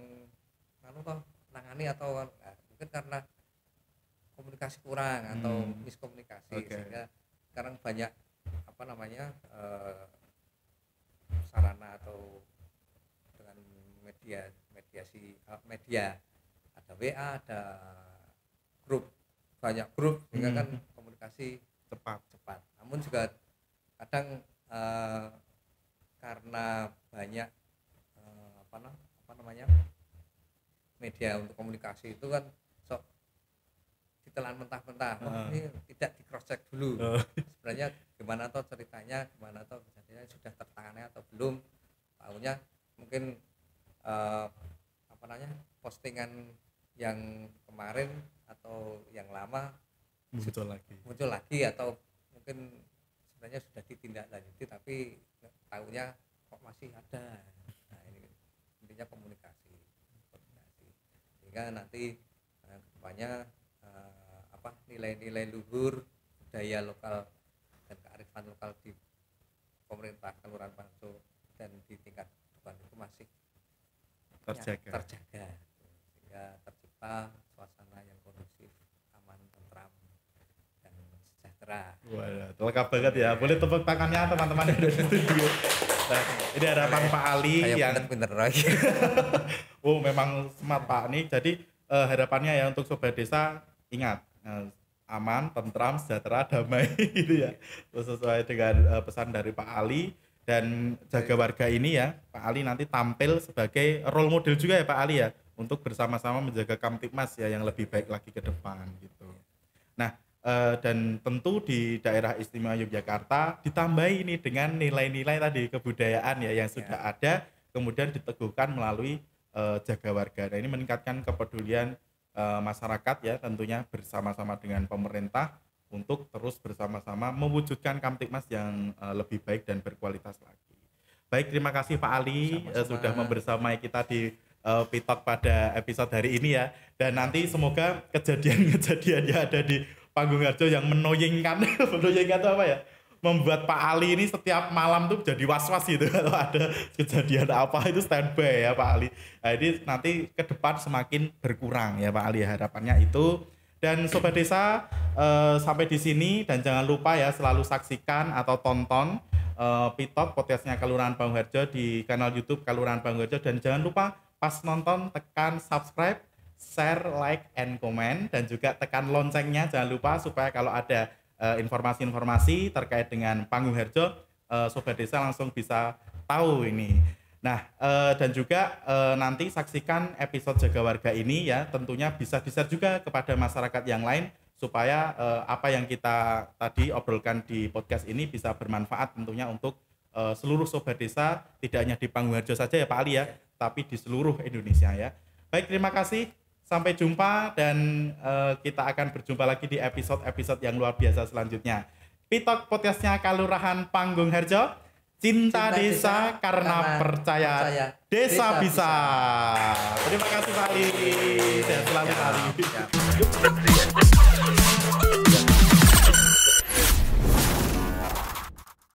nangani atau mungkin karena komunikasi kurang atau miskomunikasi sehingga sekarang banyak sarana atau dengan media ada WA, ada banyak grup sehingga kan komunikasi cepat. Namun juga kadang karena banyak media untuk komunikasi itu kan ditelan mentah-mentah, ini tidak di cross check dulu. Sebenarnya gimana toh ceritanya, gimana toh kejadiannya sudah tertangani atau belum. Tahunya mungkin postingan yang kemarin atau yang lama muncul lagi atau mungkin sebenarnya sudah ditindaklanjuti tapi tahunya kok masih ada. Nah, ini intinya komunikasi sehingga nanti kedepannya nilai-nilai luhur budaya lokal dan kearifan lokal di pemerintah Kelurahan Pangungharjo dan di tingkat depan itu masih terjaga sehingga tercipta suasana yang kondusif, aman, tentram dan sejahtera. Wah, lengkap banget ya. Boleh tepuk tangannya teman-teman yang ada di studio. Nah, ini harapan Pak Ali yang pinter lagi. Oh, memang smart Pak nih. Jadi harapannya ya untuk sobat desa ingat aman, tentram, sejahtera, damai gitu ya. Sesuai dengan pesan dari Pak Ali dan jaga warga ini ya. Pak Ali nanti tampil sebagai role model juga ya Pak Ali ya untuk bersama-sama menjaga Kamtibmas ya yang lebih baik lagi ke depan gitu. Nah, dan tentu di daerah istimewa Yogyakarta ditambah ini dengan nilai-nilai tadi kebudayaan ya yang sudah ada kemudian diteguhkan melalui jaga warga. Nah, ini meningkatkan kepedulian masyarakat ya tentunya bersama-sama dengan pemerintah untuk terus bersama-sama mewujudkan Kamtibmas yang lebih baik dan berkualitas lagi. Baik, terima kasih Pak Ali sudah membersamai kita di Pitok pada episode hari ini ya. Dan nanti semoga kejadian-kejadian yang ada di Pangungharjo yang menoyingkan itu apa ya? membuat Pak Ali ini setiap malam tuh jadi was-was gitu kalau ada kejadian apa itu standby ya Pak Ali. Nah, ini nanti ke depan semakin berkurang ya Pak Ali, harapannya itu. Dan Sobat Desa sampai di sini, dan jangan lupa ya selalu saksikan atau tonton Pitok podcastnya Kelurahan Banguharjo di kanal YouTube Kelurahan Banguharjo, dan jangan lupa pas nonton tekan subscribe, share, like, and comment, dan juga tekan loncengnya jangan lupa supaya kalau ada informasi-informasi terkait dengan Pangungharjo, Sobat Desa langsung bisa tahu ini. Nah, dan juga nanti saksikan episode Jaga Warga ini ya, tentunya bisa di-share juga kepada masyarakat yang lain supaya apa yang kita tadi obrolkan di podcast ini bisa bermanfaat tentunya untuk seluruh Sobat Desa, tidak hanya di Pangungharjo saja ya Pak Ali ya, tapi di seluruh Indonesia ya. Baik, terima kasih. Sampai jumpa, dan kita akan berjumpa lagi di episode-episode yang luar biasa selanjutnya. Pitok podcastnya Kelurahan Pangungharjo, cinta desa karena percaya desa bisa. Terima kasih Pak Ali. Sehat selalu Pak Ali.